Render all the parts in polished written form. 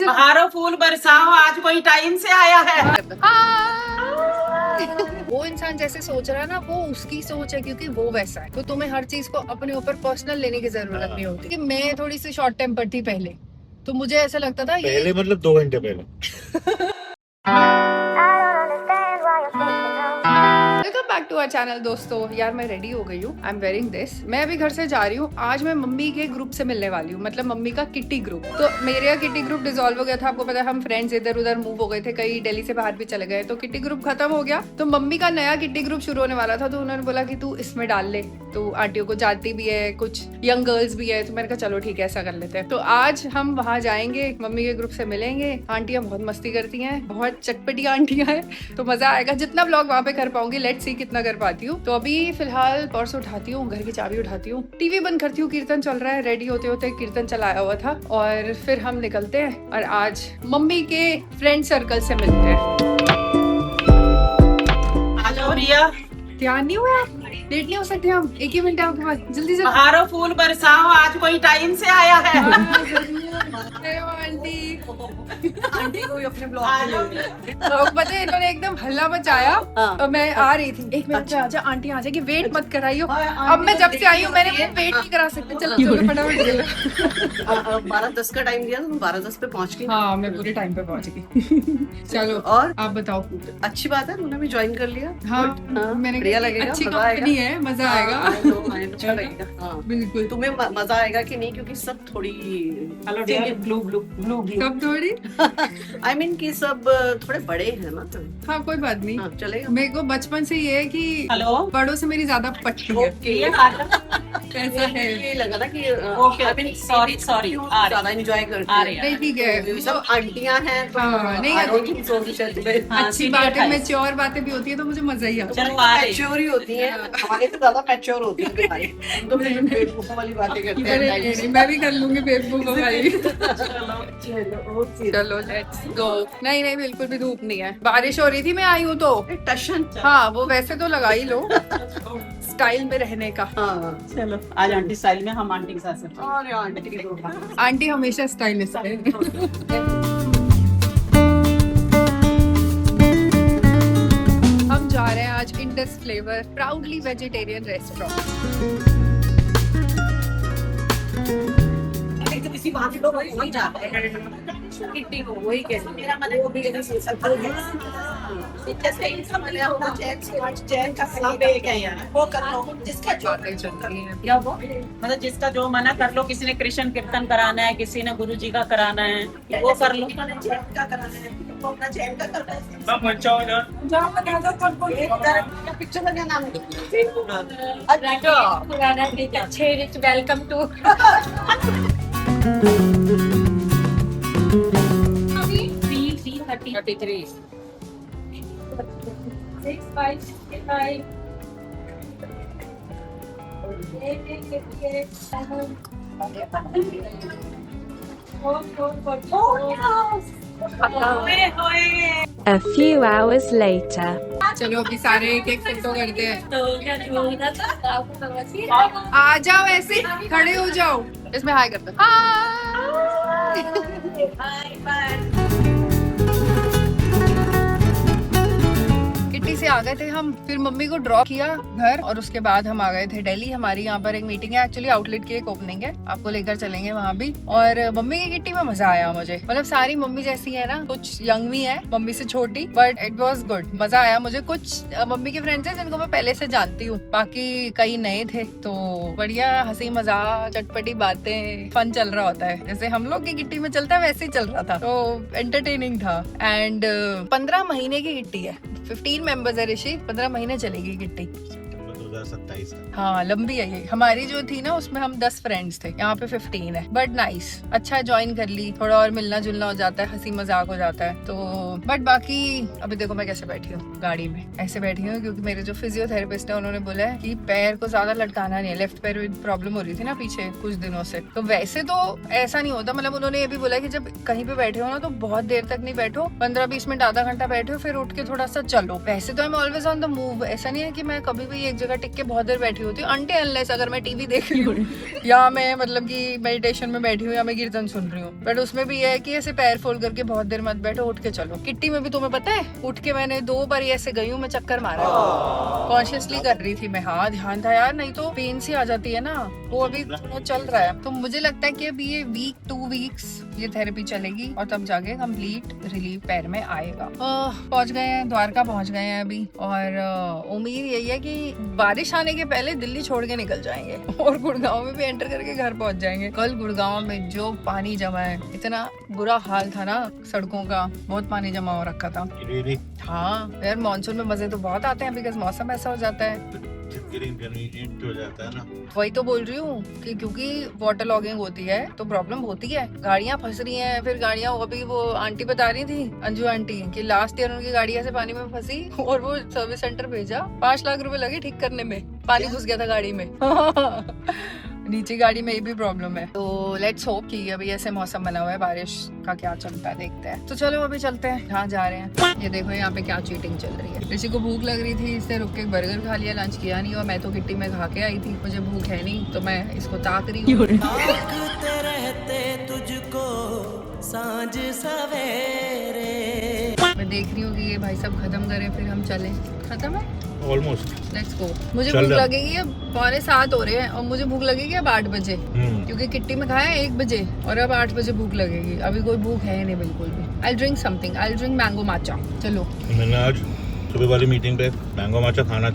बहारो फूल बरसाओ, आज कोई टाइम से आया है। वो इंसान जैसे सोच रहा है ना, वो उसकी सोच है, क्योंकि वो वैसा है। तो तुम्हें हर चीज को अपने ऊपर पर्सनल लेने की जरूरत नहीं होती। कि मैं थोड़ी सी शॉर्ट टेम्पर थी पहले, तो मुझे ऐसा लगता था पहले मतलब 2 घंटे पहले। Welcome back to our channel दोस्तों। यार मैं रेडी हो गई हूँ, आई एम वेयरिंग दिस। मैं अभी घर से जा रही हूँ। आज मैं मम्मी के ग्रुप से मिलने वाली हूँ, मतलब मम्मी का किट्टी ग्रुप। तो मेरा किट्टी ग्रुप डिसॉल्व हो गया था, आपको पता है। हम फ्रेंड्स इधर उधर मूव हो गए थे, कई दिल्ली से बाहर भी चले गए, तो किट्टी ग्रुप खत्म हो गया। तो मम्मी का नया किट्टी ग्रुप शुरू होने वाला था, तो उन्होंने बोला कि तू इसमें डाल ले, तो आंटियों को जानती भी है, कुछ यंग गर्ल्स भी है। तो मैंने कहा चलो ठीक है, ऐसा कर लेते हैं। तो आज हम वहाँ जाएंगे, मम्मी के ग्रुप से मिलेंगे। आंटियां बहुत मस्ती करती हैं, बहुत चटपटी आंटियां हैं, तो मजा आएगा। जितना ब्लॉग वहाँ पे कर पाऊंगी, लेट्स सी कितना कर पाती हूँ। तो अभी फिलहाल पर्स उठाती हूँ, घर की चाबी उठाती हूँ, टीवी बंद करती हूँ, कीर्तन चल रहा है। रेडी होते होते कीर्तन चलाया हुआ था, और फिर हम निकलते हैं और आज मम्मी के फ्रेंड सर्कल से मिलते हैं। आ जाओ रिया, ध्यान नहीं हुआ, लेट नहीं हो सकते हम। एक ही मिनट है आपके पास, जल्दी से। बहारो फूल बरसाओ, आज कोई टाइम से आया है। आंटी को भी अपने ब्लॉग में तो पता है, इन्होंने एकदम हल्ला मचाया। और मैं आ रही थी, एक मिनट में आजा आंटी, आ जाएगी, वेट मत कराइयो। अब मैं जब से आई हूँ, मैंने वेट नहीं करा सकते। चलो चलो फटाफट। 12:10 का टाइम दिया, तुम 12:10 पे पहुंच गई। हाँ, मैं पूरे टाइम पे पहुंच गई। चलो और आप बताओ। अच्छी बात है, उन्होंने भी ज्वाइन कर लिया। हाँ, हाँ, मैंने बढ़िया लगेगा, अच्छी मजा कंपनी है, मजा आएगा। अच्छा लगेगा। हाँ, बिल्कुल। तुम्हें मजा आएगा कि नहीं, क्योंकि सब थोड़ी hello dear, blue blue blue blue. कब थोड़ी। आई मीन कि सब थोड़े बड़े हैं ना। हाँ, कोई बात नहीं। हाँ, चलेगा। मेरे को बचपन से ये है कि हेलो, बड़ों से मेरी ज्यादा पटती है। ओके, ऐसा है। ये लगा था कि okay, I mean sorry sorry, आ ज्यादा एंजॉय करते आ रही हैं। नहीं ठीक है, ये सब आंटियां हैं, तो हाँ, नहीं, I don't think so कि शायद तुम्हें हाँ, अच्छी सीधी बातें, 28। मैच्योर बातें भी होती है, तो मुझे मजा ही आता है। चलो आ रही। मैच्योर ही होती हैं, हमारे से ज्यादा मैच्योर होती हैं तुम्हारी। तुम तो फिर बेवकूफों वाली बातें करते अरे, हैं। नहीं, मैं भी कर लूंगी बेवकूफ भाई। चलो, चलो लेट्स गो। नहीं नहीं, बिल्कुल भी धूप नहीं है, बारिश हो रही थी, मैं आई हूँ तो। टशन। हाँ, वो वैसे तो लगा ही लो, स्टाइल में रहने का। हाँ, चलो आज आंटी स्टाइल में, हम आंटी के साथ से। अरे आंटी की दो बात। आंटी हमेशा स्टाइलिश है। हम जा रहे हैं आज Indus flavour proudly vegetarian restaurant. किसी बात लोग वही जाते हैं, किट्टी को वही कहते मेरा मन है, वो भी जैसे इनका मन है, वो चैन का सब एक है यार, वो कर लो जिसका जो बातें चल रही हैं। क्या वो मतलब जिसका जो मना कर लो। किसी ने कृष्ण कीर्तन कराना है, किसी ने गुरु जी का कराना है, वो कर लो। चैन का कराना है, तो अपना चैन का करना है। सब अच्छा हो जाए। पिक्चर का क्या नाम है? Welcome to. A few hours later. चलो अभी सारे एक एक फोटो करते हैं। आ जाओ, ऐसे खड़े हो जाओ, इसमें हाय करते किट्टी से आ गए थे हम, फिर मम्मी को ड्रॉप किया घर, और उसके बाद हम आ गए थे दिल्ली। हमारी यहाँ पर एक मीटिंग है, एक्चुअली आउटलेट की एक ओपनिंग है, आपको लेकर चलेंगे वहाँ भी। और मम्मी की किट्टी में मजा आया मुझे, मतलब सारी मम्मी जैसी है ना, कुछ यंग भी है, मम्मी से छोटी, बट इट वाज गुड, मजा आया मुझे। कुछ मम्मी के फ्रेंड्स हैं जिनको मैं पहले से जानती हूँ, बाकी कई नए थे, तो बढ़िया हंसी मजाक चटपटी बातें, फन चल रहा होता है, जैसे हम लोग की किट्टी में चलता है वैसे ही चल रहा था, तो एंटरटेनिंग था। एंड 15 महीने की किट्टी है, 15 मेंबर्स है ऋषि, 15 महीने चलेगी किट्टी। 2027 का। हाँ, लंबी है ये। हमारी जो थी ना, उसमें हम 10 फ्रेंड्स थे, यहाँ पे 15 है, बट नाइस, अच्छा ज्वाइन कर ली, थोड़ा और मिलना जुलना हो जाता है, हंसी मजाक हो जाता है, तो बट बाकी अभी देखो मैं कैसे बैठी हूँ गाड़ी में, ऐसे बैठी हूँ क्योंकि मेरे जो फिजियोथेरेपिस्ट है उन्होंने बोला है कि पैर को ज्यादा लटकाना नहीं है। लेफ्ट पैर में प्रॉब्लम हो रही थी ना पीछे कुछ दिनों से, तो वैसे तो ऐसा नहीं होता, मतलब उन्होंने ये भी बोला कि जब कहीं पे बैठे हो ना, तो बहुत देर तक नहीं बैठो, 15-20 मिनट आधा घंटा बैठो, फिर उठ के थोड़ा सा चलो। वैसे तो I am always on the move, ऐसा नहीं है कि मैं कभी भी एक जगह टिक के बहुत देर बैठी होती हूँ अनटिल अनलेस अगर मैं टीवी देख रही हूँ या मैं मतलब कि मेडिटेशन में बैठी हूँ या मैं कीर्तन सुन रही हूँ। बट उसमें भी है कि ऐसे पैर फोल्ड करके बहुत देर मत बैठो, उठ के चलो। किट्टी में भी तुम्हें पता है उठ के मैंने 2 बार ऐसे गई हूँ, मैं चक्कर मारा कॉन्शियसली कर रही थी मैं। हाँ ध्यान था यार, नहीं तो पेन सी आ जाती है ना। वो अभी थोड़ा चल रहा है तो मुझे लगता है कि अभी ये वीक 2 वीक्स ये थेरेपी चलेगी और तब जाके कंप्लीट रिलीफ पैर में आएगा। पहुंच गए हैं, द्वारका पहुंच गए हैं अभी और उम्मीद यही है कि बारिश आने के पहले दिल्ली छोड़ के निकल जाएंगे और गुड़गांव में भी एंटर करके घर पहुंच जाएंगे। कल गुड़गांव में जो पानी जमा है, इतना बुरा हाल था ना सड़कों का, बहुत पानी जमा हो रखा था। हाँ यार मानसून में मजे तो बहुत आते हैं बिकॉज मौसम ऐसा हो जाता है, हो जाता है ना। वही तो बोल रही हूँ कि क्योंकि वाटर लॉगिंग होती है तो प्रॉब्लम होती है, गाड़ियाँ फंस रही हैं। फिर गाड़ियाँ अभी वो आंटी बता रही थी, अंजू आंटी, कि लास्ट ईयर उनकी गाड़ी ऐसे पानी में फंसी और वो सर्विस सेंटर भेजा, 5 लाख रुपए लगे ठीक करने में, पानी घुस गया था गाड़ी में नीचे गाड़ी में ये भी प्रॉब्लम है। तो लेट्स होप कि अभी ऐसे मौसम बना हुआ है, बारिश का क्या चलता है देखते हैं। तो चलो अभी चलते हैं, कहाँ जा रहे हैं। ये देखो यहाँ पे क्या चीटिंग चल रही है। ऋषि को भूख लग रही थी, इसने रुक के बर्गर खा लिया, लंच किया नहीं, और मैं तो किट्टी में खा के आई थी, मुझे भूख है नहीं तो मैं इसको ताक रही हूँ। सांझ सवेरे मैं देख रही हूँ कि ये भाई सब खत्म करें फिर हम चले। खत्म है ऑलमोस्ट, लेट्स गो। मुझे भूख लगेगी अब 6:45 हो रहे हैं और मुझे भूख लगेगी अब 8 बजे, क्योंकि किट्टी में खाया 1 बजे और अब 8 बजे भूख लगेगी। अभी कोई भूख है नहीं बिल्कुल भी। I drink something, I drink mango matcha. चलो। मैंने आज सुबह वाली मीटिंग पे मैंगो माचा खाना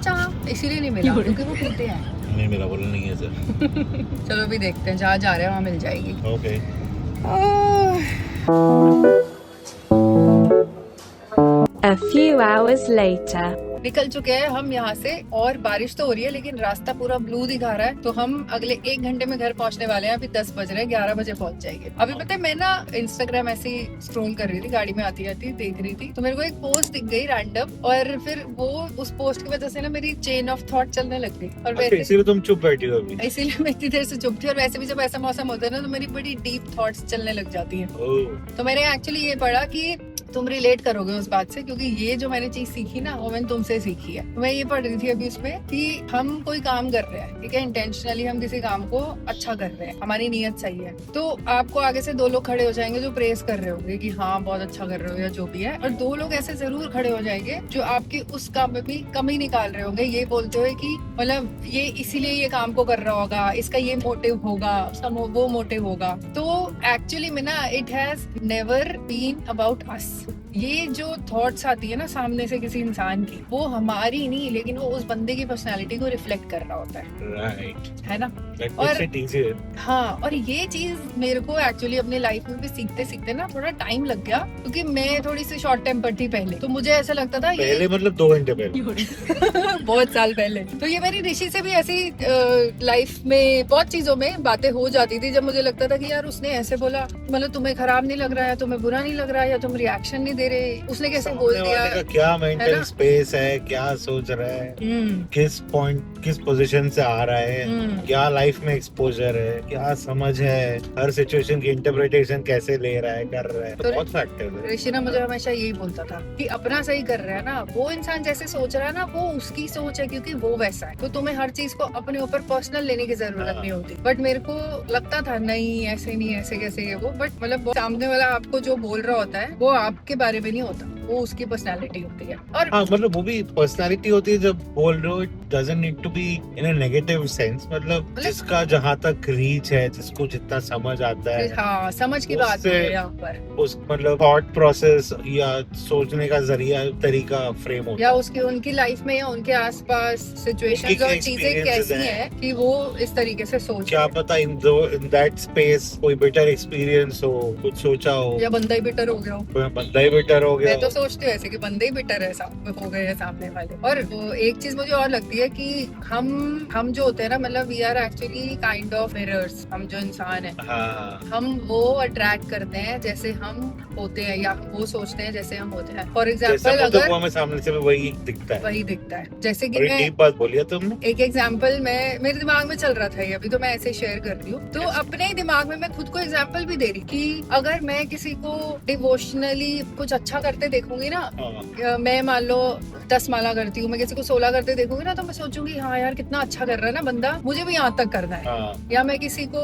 चाहा, इसीलिए नहीं मिला क्योंकि वो पीते हैं। नहीं मिला, बोला नहीं है सर। चलो अभी देखते हैं, जहाँ जा रहे हैं वहाँ मिल जाएगी। Okay. A few hours later. निकल चुके हैं हम यहाँ से और बारिश तो हो रही है लेकिन रास्ता पूरा ब्लू दिखा रहा है। तो हम अगले 1 घंटे में घर पहुँचने वाले हैं। अभी 10 बज रहे हैं, 11 बजे पहुँच जाएंगे। अभी पता है मैं ना इंस्टाग्राम ऐसे ही स्क्रॉल कर रही थी, गाड़ी में आती आती देख रही थी, तो मेरे को एक पोस्ट दिख गई रैंडम, और फिर वो उस पोस्ट की वजह से ना मेरी चेन ऑफ थॉट चलने लग गई। और वैसे इसीलिए तुम चुप बैठी हो अभी? इसीलिए मैं इतनी देर से चुप थी। और वैसे भी जब ऐसा मौसम होता है ना तो मेरी बड़ी डीप थॉट्स चलने लग जाती है। तो मैंने एक्चुअली ये पढ़ा कि तुम रिलेट करोगे उस बात से, क्योंकि ये जो मैंने चीज सीखी ना वो मैंने तुमसे सीखी है। तो मैं ये पढ़ रही थी अभी उसमें कि हम कोई काम कर रहे हैं, ठीक है, इंटेंशनली हम किसी काम को अच्छा कर रहे हैं, हमारी नीयत सही है, तो आपको आगे से 2 लोग खड़े हो जाएंगे जो प्रेस कर रहे होंगे कि हाँ बहुत अच्छा कर रहे हो या जो भी है, और 2 लोग ऐसे जरूर खड़े हो जाएंगे जो आपके उस काम में भी कमी निकाल रहे होंगे, ये बोलते हुए कि मतलब ये इसीलिए ये काम को कर रहा होगा, इसका ये मोटिव होगा, उसका वो मोटिव होगा। तो एक्चुअली में ना it has never been about us. ये जो थॉट्स आती है ना सामने से किसी इंसान की, वो हमारी नहीं, लेकिन वो उस बंदे की पर्सनालिटी को रिफ्लेक्ट कर रहा होता है, राइट, है ना। और हाँ, और ये चीज मेरे को एक्चुअली अपनी लाइफ में भी सीखते सीखते ना थोड़ा टाइम लग गया, क्योंकि मैं थोड़ी सी शॉर्ट टेम्पर थी पहले। तो मुझे ऐसा लगता था पहले मतलब 2 घंटे पहले बहुत साल पहले। तो ये मेरी ऋषि से भी ऐसी लाइफ में बहुत चीजों में बातें हो जाती थी जब मुझे लगता था कि यार उसने ऐसे बोला, मतलब तुम्हें खराब नहीं लग रहा है, तुम्हें बुरा नहीं लग रहा है, या तुम रिएक्शन नहीं दे रहे, उसने कैसे बोल दिया, क्या मेंटल स्पेस है, क्या सोच रहा है, किस पॉइंट किस पोजीशन से आ रहा है, क्या लाइफ में एक्सपोजर है, क्या समझ है, हर सिचुएशन की इंटरप्रिटेशन कैसे ले रहा है, कर रहा है। तो बहुत फैक्टर है। ऋषि ना मुझे हमेशा यही बोलता था कि अपना सही कर रहा है ना, वो इंसान जैसे सोच रहा है ना वो उसकी सोच है, क्योंकि वो वैसा है। तो तुम्हें हर चीज को अपने ऊपर पर्सनल लेने की जरूरत नहीं होती। बट मेरे को लगता था नहीं ऐसे नहीं, ऐसे कैसे है वो। बट मतलब सामने वाला आपको जो बोल रहा होता है वो आपके बारे में नहीं होता, वो उसकी पर्सनालिटी होती है। और हाँ, मतलब वो भी पर्सनालिटी होती है जब बोल रहे हो। It doesn't need to be in a negative sense, मतलब जिसका जहाँ तक रीच है, जिसको जितना समझ आता है, हाँ समझ की बात है यहाँ पर, उस मतलब थॉट प्रोसेस या सोचने का जरिया तरीका फ्रेम होता है, या उसकी उनकी लाइफ में या उनके आसपास सिचुएशंस और चीजें कैसी हैं कि वो इस तरीके से सोच। क्या पता इन दैट स्पेस कोई बेटर एक्सपीरियंस हो, कुछ सोचा हो, या बंदा ही बेटर हो गया हो, बंदा ही बेटर हो गया। मैं तो सोचती हूँ ऐसे कि बंदे ही बेटर है हो गए हैं सामने वाले। और एक चीज मुझे और लगती है कि हम जो होते हैं ना, मतलब we are actually kind of mirrors. हम जो इंसान है, हाँ, हम वो अट्रैक्ट करते हैं जैसे हम होते हैं, या वो सोचते हैं जैसे हम होते हैं। फॉर एग्जाम्पल अगर हमें सामने से वही दिखता है, जैसे कि मैं डीप बात बोली तुमने। एक एग्जाम्पल मेरे दिमाग में चल रहा था ये, अभी तो मैं ऐसे शेयर कर रही हूँ। तो अपने ही दिमाग में मैं खुद को एग्जाम्पल भी दे रही कि अगर मैं किसी को डिवोशनली कुछ अच्छा करते देखूंगी ना, हाँ, मैं मान लो 10 माला करती हूँ, मैं किसी को 16 करते देखूंगी ना, तो मैं सोचूंगी हाँ यार कितना अच्छा कर रहा है ना बंदा, मुझे भी यहाँ तक करना है। हाँ, या मैं किसी को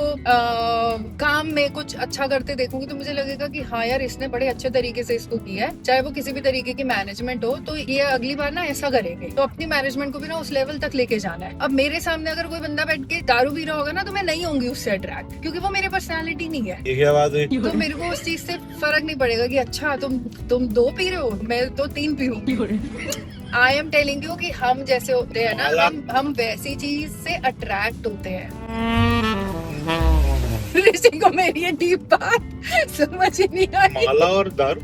काम में कुछ अच्छा करते देखूंगी तो मुझे लगेगा कि हाँ यार इसने बड़े अच्छे तरीके से इसको किया है, चाहे वो किसी भी तरीके की मैनेजमेंट हो, तो ये अगली बार ना ऐसा करेंगे। तो अपनी मैनेजमेंट को भी ना उस लेवल तक लेके जाना है। अब मेरे सामने अगर कोई बंदा बैठ के दारू पी रहा होगा ना, तो मैं नहीं होंगी उससे अट्रैक्ट, क्योंकि वो मेरी पर्सनैलिटी नहीं है। ये क्या बात हुई? तो मेरे को उस चीज से फर्क नहीं पड़ेगा कि अच्छा तुम 2 पी रहे हो, मैं तो 3 पीऊंगी। आई एम टेलिंग यू कि हम जैसे होते हैं ना, हम वैसी चीज से अट्रैक्ट होते हैं। ऋषि को मेरी ये डीप बात समझ ही नहीं आई। माला और दारू?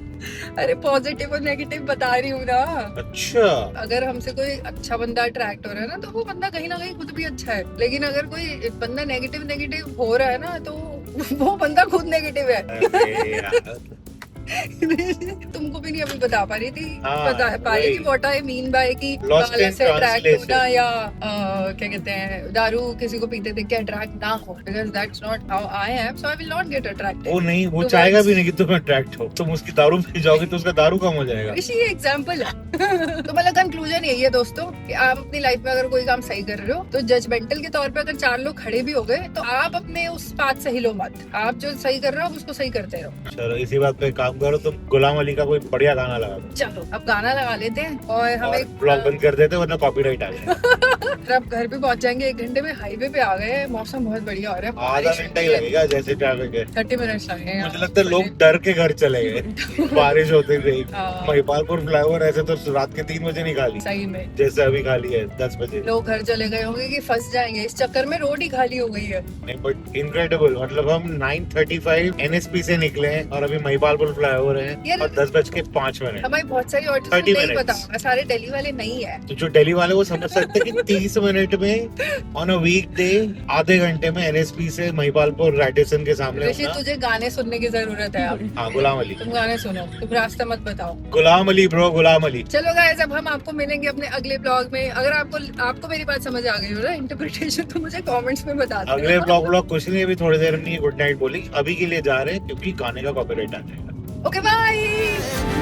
अरे पॉजिटिव और नेगेटिव बता रही हूँ ना। अच्छा, अगर हमसे कोई अच्छा बंदा अट्रैक्ट हो रहा है ना, तो वो बंदा कहीं ना कहीं खुद भी अच्छा है। लेकिन अगर कोई बंदा नेगेटिव हो रहा है ना, तो वो बंदा खुद नेगेटिव है। अरे यार। तुमको भी नहीं अभी बता पा रही थी, हाँ, बता पा रही वही। कि व्हाट आई मीन बाय कि Lost in से अट्रैक्ट translation. होना, या क्या कहते हैं, दारू किसी को पीते देख के अट्रैक्ट ना हो, because that's not how I am, so I will not get attracted. वो नहीं, वो तो चाहेगा बस- भी नहीं कि तुम अट्रैक्ट हो। तुम उसकी दारू पी जाओगे तो उसका दारू कम हो जाएगा। ऋषि ये एग्जांपल है। तो मतलब कंक्लूजन यही है दोस्तों कि आप अपनी लाइफ में अगर कोई काम सही कर रहे हो, तो जजमेंटल के तौर पे अगर 4 लोग खड़े भी हो गए, तो आप अपने उस बात से हिलो मत। आप जो सही कर रहे हो, आप उसको सही करते रहो। चलो इसी बात पे काम करो, तुम गुलाम अली का कोई बढ़िया गाना लगा दो चलो अब गाना लगा लेते हैं, और हम और एक ब्लॉग बंद कर देते, वरना कॉपीराइट आ जाएगा। अब घर पे पहुंच जाएंगे 1 घंटे में। हाईवे पे आ गए, मौसम बहुत बढ़िया हो रहा है। आधा बारिश घंटा ही होती है। लगेगा जैसे ट्रैफिक है। 30 मिनट्स लगेंगे। मुझे लगता है लोग डर के घर चले गए बारिश होते ही। हाँ। महिपालपुर फ्लाईओवर ऐसे तो रात के 3 बजे नहीं खाली, सही में जैसे अभी खाली है 10 बजे। लोग घर चले गए होंगे कि फंस जाएंगे, इस चक्कर में रोड ही खाली हो गई है। नहीं बट इनक्रेडिबल, मतलब हम 9:35 NSP से निकले हैं और अभी महिपालपुर फ्लाईओवर है यार- और 10:05 हमारी बहुत सारी ऑडियंस 30 नहीं minutes. पता, सारे दिल्ली वाले नहीं है। तो जो दिल्ली वाले वो समझ सकते हैं कि 30 मिनट में ऑन अ वीक डे आधे घंटे में NSP से महिपालपुर रैडिसन के सामने ऋषि होना। तुझे गाने सुनने की जरूरत है अब। हाँ, गुलाम अली। तुम गाने सुनो, तुम रास्ता मत बताओ। गुलाम अली ब्रो, गुलाम अली। चलो गाइस, अब हम आपको मिलेंगे अपने अगले ब्लॉग में। अगर आपको मेरी बात समझ आ गई हो ना इंटरप्रिटेशन, तो मुझे कमेंट्स में बता देना। अगले ब्लॉग कुछ नहीं, अभी थोड़ी देर में गुड नाइट बोली, अभी के लिए जा रहे हैं क्योंकि गाने का कॉपीराइट आ जाएगा। Okay bye.